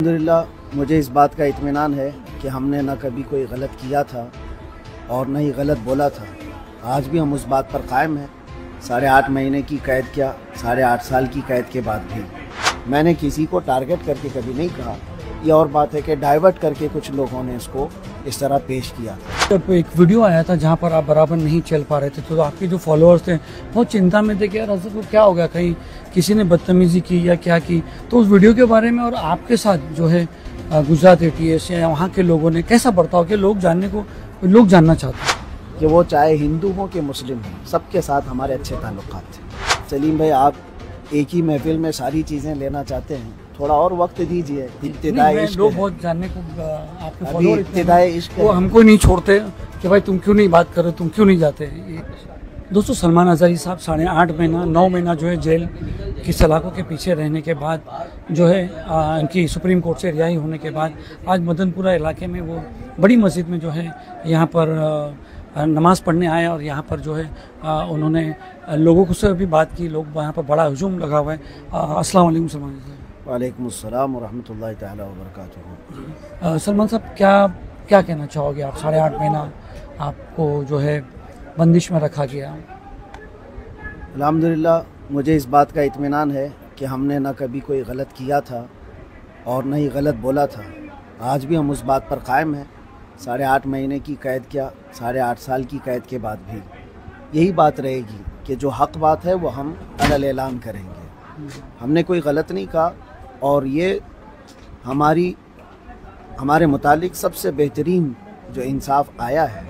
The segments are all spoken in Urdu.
الحمدللہ مجھے اس بات کا اطمینان ہے کہ ہم نے نہ کبھی کوئی غلط کیا تھا اور نہ ہی غلط بولا تھا۔ آج بھی ہم اس بات پر قائم ہیں۔ 8.5 مہینے کی قید کیا، 8.5 سال کی قید کے بعد بھی میں نے کسی کو ٹارگٹ کر کے کبھی نہیں کہا۔ یہ اور بات ہے کہ ڈائیورٹ کر کے کچھ لوگوں نے اس کو اس طرح پیش کیا تھا۔ جب ایک ویڈیو آیا تھا جہاں پر آپ برابر نہیں چل پا رہے تھے تو آپ کے جو فالوورز تھے بہت چنتا میں تھے کہ یار حضرت کو کیا ہو گیا، کہیں کسی نے بدتمیزی کی یا کیا کی۔ تو اس ویڈیو کے بارے میں اور آپ کے ساتھ جو ہے گجرات ATS یا وہاں کے لوگوں نے کیسا برتاؤ کہ لوگ جاننا چاہتے ہیں کہ وہ چاہے ہندو ہوں کہ مسلم ہوں، سب کے ساتھ ہمارے اچھے تعلقات تھے۔ سلیم بھائی، آپ ایک ہی محفل میں ساری چیزیں لینا چاہتے ہیں، تھوڑا اور وقت دیجئے۔ ابتدائی عشق لوگ بہت جاننے کو آپ کے ابھی فالوور ابتدائی عشق وہ ہم کو نہیں چھوڑتے کہ بھائی تم کیوں نہیں بات کر رہے، تم کیوں نہیں جاتے۔ دوستو، سلمان اظہری صاحب 8.5 مہینہ 9 مہینہ جو ہے جیل کی سلاخوں کے پیچھے رہنے کے بعد جو ہے ان کی سپریم کورٹ سے رہائی ہونے کے بعد آج مدن پورہ علاقے میں وہ بڑی مسجد میں جو ہے یہاں پر نماز پڑھنے آئے اور یہاں پر جو ہے انہوں نے لوگوں کو سے بھی بات کی۔ لوگ یہاں پر بڑا ہجوم لگا ہوا ہے۔ السلام علیکم سلمان صاحب۔ وعلیکم السلام ورحمۃ اللہ تعالی وبرکاتہ۔ سلمان صاحب، کیا کہنا چاہو گے آپ؟ 8.5 مہینہ آپ کو جو ہے بندش میں رکھا گیا۔ الحمدللہ مجھے اس بات کا اطمینان ہے کہ ہم نے نہ کبھی کوئی غلط کیا تھا اور نہ ہی غلط بولا تھا۔ آج بھی ہم اس بات پر قائم ہیں۔ 8.5 مہینے کی قید کیا، 8.5 سال کی قید کے بعد بھی یہی بات رہے گی کہ جو حق بات ہے وہ ہم عدل اعلان کریں گے۔ ہم نے کوئی غلط نہیں کہا، اور یہ ہمارے متعلق سب سے بہترین جو انصاف آیا ہے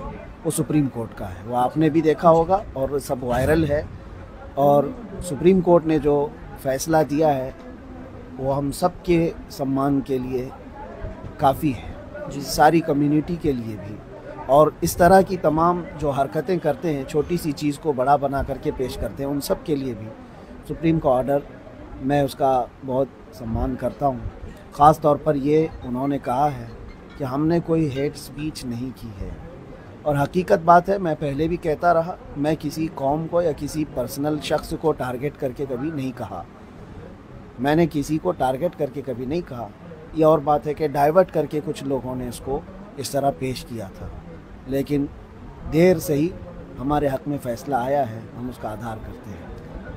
وہ سپریم کورٹ کا ہے۔ وہ آپ نے بھی دیکھا ہوگا اور سب وائرل ہے، اور سپریم کورٹ نے جو فیصلہ دیا ہے وہ ہم سب کے سمان کے لیے کافی ہے، ساری کمیونٹی کے لیے بھی۔ اور اس طرح کی تمام جو حرکتیں کرتے ہیں، چھوٹی سی چیز کو بڑا بنا کر کے پیش کرتے ہیں، ان سب کے لیے بھی سپریم کا آرڈر میں اس کا بہت سمان کرتا ہوں۔ خاص طور پر یہ انہوں نے کہا ہے کہ ہم نے کوئی ہیٹ سپیچ نہیں کی ہے، اور حقیقت بات ہے، میں پہلے بھی کہتا رہا، میں کسی قوم کو یا کسی پرسنل شخص کو ٹارگٹ کر کے کبھی نہیں کہا۔ میں نے کسی کو ٹارگٹ کر کے کبھی نہیں کہا۔ یہ اور بات ہے کہ ڈائیورٹ کر کے کچھ لوگوں نے اس کو اس طرح پیش کیا تھا، لیکن دیر سے ہی ہمارے حق میں فیصلہ آیا ہے، ہم اس کا آدھار کرتے ہیں۔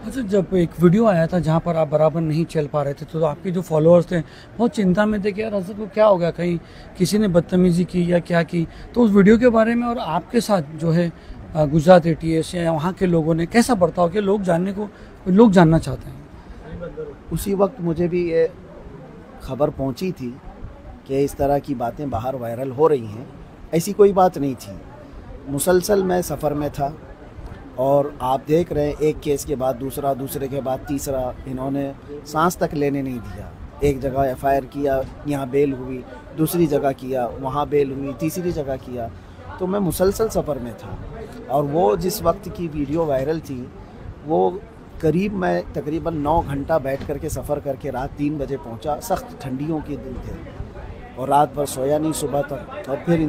اچھا، جب ایک ویڈیو آیا تھا جہاں پر آپ برابر نہیں چل پا رہے تھے تو آپ کے جو فالوورز تھے بہت چنتا میں تھے کہ یار حضرت کو کیا ہو گیا، کہیں کسی نے بدتمیزی کی یا کیا کی۔ تو اس ویڈیو کے بارے میں اور آپ کے ساتھ جو ہے گجرات ATS یا وہاں کے لوگوں نے کیسا برتاؤ کہ لوگ جاننا چاہتے ہیں۔ اسی وقت مجھے بھی یہ خبر پہنچی تھی کہ اس طرح کی باتیں باہر وائرل ہو رہی ہیں۔ ایسی کوئی بات نہیں تھی، مسلسل میں سفر میں تھا، اور آپ دیکھ رہے ہیں ایک کیس کے بعد دوسرا، دوسرے کے بعد تیسرا، انہوں نے سانس تک لینے نہیں دیا۔ ایک جگہ FIR کیا، یہاں بیل ہوئی، دوسری جگہ کیا، وہاں بیل ہوئی، تیسری جگہ کیا۔ تو میں مسلسل سفر میں تھا، اور وہ جس وقت کی ویڈیو وائرل تھی وہ میں تقریباً 9 گھنٹہ بیٹھ کر کے سفر کر کے رات 3 بجے پہنچا۔ سخت ٹھنڈیوں کے دن تھے، اور رات بھر سویا نہیں صبح تک، اور پھر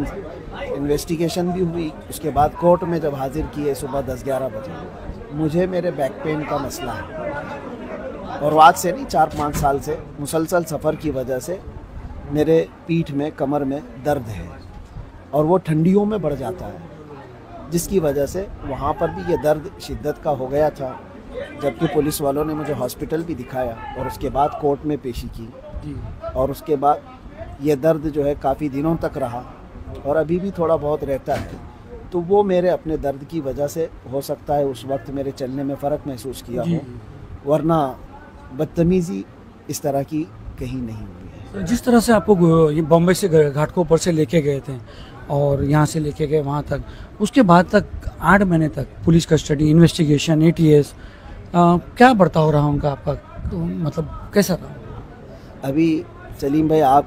انویسٹیگیشن بھی ہوئی۔ اس کے بعد کورٹ میں جب حاضر کیے صبح 10-11 بجے، مجھے میرے بیک پین کا مسئلہ ہے، اور آج سے نہیں 4-5 سال سے مسلسل سفر کی وجہ سے میرے پیٹھ میں، کمر میں درد ہے، اور وہ ٹھنڈیوں میں بڑھ جاتا ہے، جس کی وجہ سے وہاں پر بھی یہ درد شدت کا ہو گیا تھا۔ جبکہ پولیس والوں نے مجھے ہاسپٹل بھی دکھایا، اور اس کے بعد کورٹ میں پیشی کی، اور اس کے بعد یہ درد جو ہے کافی دنوں تک رہا، اور ابھی بھی تھوڑا بہت رہتا ہے۔ تو وہ میرے اپنے درد کی وجہ سے ہو سکتا ہے اس وقت میرے چلنے میں فرق محسوس کیا ہو، ورنہ بدتمیزی اس طرح کی کہیں نہیں ہوئی ہے۔ جس طرح سے آپ کو یہ بامبے سے گھاٹکوپر سے لے کے گئے تھے اور یہاں سے لے کے گئے وہاں تک، اس کے بعد تک 8 مہینے تک پولیس کسٹڈی، انویسٹیگیشن، ATS، کیا برتاؤ رہا ان کا، آپ کا مطلب کیسا رہا؟ ابھی سلیم بھائی، آپ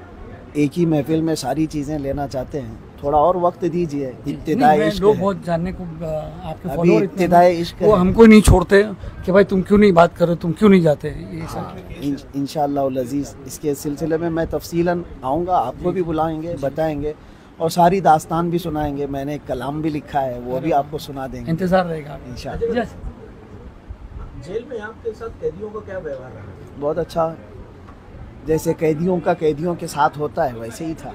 ایک ہی محفل میں ساری چیزیں لینا چاہتے ہیں، تھوڑا اور وقت دیجئے۔ ابتدائی عشق لوگ بہت جاننے کو آپ کے ابھی ابتدائی عشق وہ ہم کو نہیں چھوڑتے کہ بھائی تم کیوں نہیں بات کر رہے، تم کیوں نہیں جاتے۔ انشاءاللہ العزیز اس کے سلسلے میں میں تفصیلاً آؤں گا، آپ کو بھی بلائیں گے، بتائیں گے، اور ساری داستان بھی سنائیں گے۔ میں نے ایک کلام بھی لکھا ہے، وہ بھی آپ کو سنا دیں گے، انتظار رہے گا انشاءاللہ۔ جیل میں آپ کے ساتھ قیدیوں کا کیا ویوہار رہا؟ بہت اچھا ہے، جیسے قیدیوں کا قیدیوں کے ساتھ ہوتا ہے ویسے ہی تھا،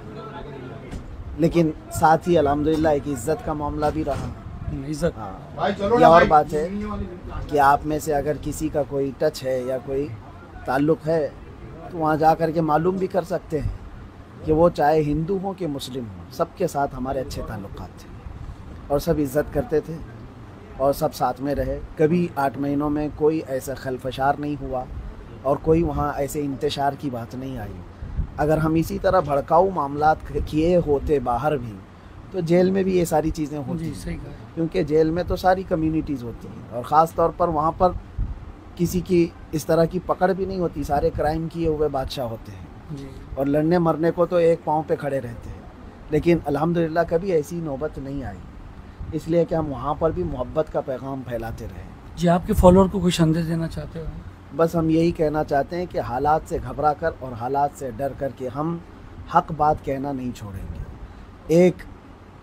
لیکن ساتھ ہی الحمدللہ ایک عزت کا معاملہ بھی رہا۔ عزت ہاں، یہ اور بات ہے کہ آپ میں سے اگر کسی کا کوئی ٹچ ہے یا کوئی تعلق ہے تو وہاں جا کر کے معلوم بھی کر سکتے ہیں کہ وہ چاہے ہندو ہوں کہ مسلم ہوں، سب کے ساتھ ہمارے اچھے تعلقات تھے اور سب عزت کرتے تھے اور سب ساتھ میں رہے۔ کبھی 8 مہینوں میں کوئی ایسا خلفشار نہیں ہوا اور کوئی وہاں ایسے انتشار کی بات نہیں آئی۔ اگر ہم اسی طرح بھڑکاؤ معاملات کیے ہوتے باہر بھی تو جیل میں بھی یہ ساری چیزیں ہوتی جی ہیں، صحیح کہا۔ کیونکہ جیل میں تو ساری کمیونٹیز ہوتی ہیں اور خاص طور پر وہاں پر کسی کی اس طرح کی پکڑ بھی نہیں ہوتی، سارے کرائم کیے ہوئے بادشاہ ہوتے ہیں جی اور لڑنے مرنے کو تو ایک پاؤں پہ کھڑے رہتے ہیں، لیکن الحمدللہ کبھی ایسی نوبت نہیں آئی، اس لیے کہ ہم وہاں پر بھی محبت کا پیغام پھیلاتے رہے۔ جی آپ کے فالوور کو کوئی سندیش دینا چاہتے ہو؟ بس ہم یہی کہنا چاہتے ہیں کہ حالات سے گھبرا کر اور حالات سے ڈر کر کے ہم حق بات کہنا نہیں چھوڑیں گے۔ ایک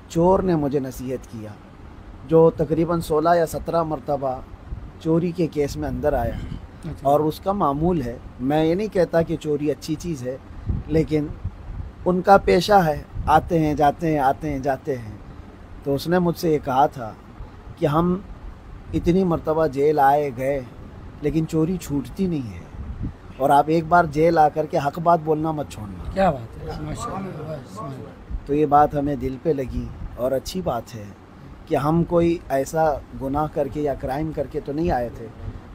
چور نے مجھے نصیحت کیا جو تقریباً 16 یا 17 مرتبہ چوری کے کیس میں اندر آیا، اور اس کا معمول ہے، میں یہ نہیں کہتا کہ چوری اچھی چیز ہے، لیکن ان کا پیشہ ہے، آتے ہیں جاتے ہیں آتے ہیں جاتے ہیں۔ تو اس نے مجھ سے یہ کہا تھا کہ ہم اتنی مرتبہ جیل آئے گئے لیکن چوری چھوٹتی نہیں ہے، اور آپ ایک بار جیل آ کر کے حق بات بولنا مت چھوڑنا۔ کیا بات ہے، ماشاءاللہ۔ تو یہ بات ہمیں دل پہ لگی اور اچھی بات ہے کہ ہم کوئی ایسا گناہ کر کے یا کرائم کر کے تو نہیں آئے تھے،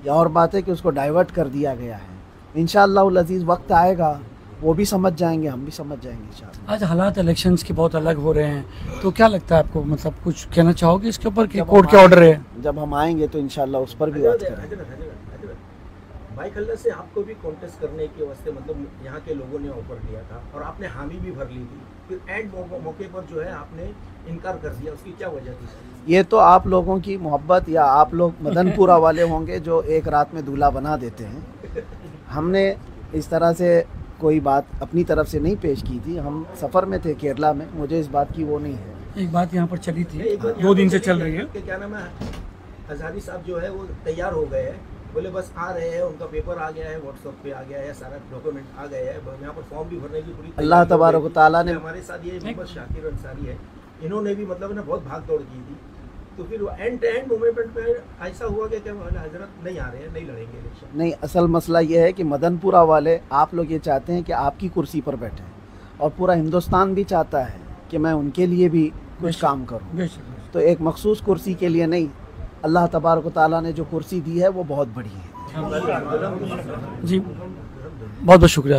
یا اور بات ہے کہ اس کو ڈائیورٹ کر دیا گیا ہے۔ انشاءاللہ العزیز وقت آئے گا وہ بھی سمجھ جائیں گے، ہم بھی سمجھ جائیں گے انشاءاللہ۔ آج حالات الیکشنز کے بہت الگ ہو رہے ہیں، تو کیا لگتا ہے آپ کو، مطلب کچھ کہنا چاہو گے اس کے اوپر کہ کورٹ کے آرڈر ہے؟ جب ہم آئیں گے تو انشاءاللہ اس پر بھی بات کریں گے۔ بھائی کھلنا سے آپ کو بھی کانٹیسٹ کرنے کے واسطے مطلب یہاں کے لوگوں نے آفر دیا تھا اور آپ نے حامی بھی بھر لی تھی، پھر اینڈ موقع پر جو ہے آپ نے انکار کر دیا، اس کی کیا وجہ تھی؟ یہ تو آپ لوگوں کی محبت، یا آپ لوگ مدن پورہ والے ہوں گے جو ایک رات میں دولہا بنا دیتے ہیں۔ ہم نے اس طرح سے کوئی بات اپنی طرف سے نہیں پیش کی تھی، ہم سفر میں تھے کیرلا میں، مجھے اس بات کی وہ نہیں ہے۔ ایک بات یہاں پر چلی تھی، 2 دن سے چل رہی ہے کہ کیا نام ہے، ہزاری صاحب جو ہے وہ تیار ہو گئے ہیں، بولے بس آ رہے ہیں، ان کا پیپر آ گیا ہے، واٹس ایپ پہ آ گیا ہے، سارا ڈاکومنٹ آ گئے ہیں، یہاں پر فارم بھی بھرنے کی پوری اللہ تبارک و تعالیٰ نے ہمارے ساتھ یہ محمد شاکر انصاری ہے، انہوں نے بھی مطلب نا بہت بھاگ دوڑ کی تھی، تو پھر اینڈ مومنٹ پہ ایسا ہوا کہ حضرت نہیں آ رہے ہیں، نہیں لڑیں گے الیکشن۔ نہیں، اصل مسئلہ یہ ہے کہ مدن پورہ والے، آپ لوگ یہ چاہتے ہیں کہ آپ کی کرسی پر بیٹھیں، اور پورا ہندوستان بھی چاہتا ہے کہ میں ان کے لیے بھی کچھ کام کروں، بے شک۔ تو ایک مخصوص کرسی کے لیے نہیں، اللہ تبارک و تعالیٰ نے جو کرسی دی ہے وہ بہت بڑی ہے۔ جی بہت بہت شکریہ۔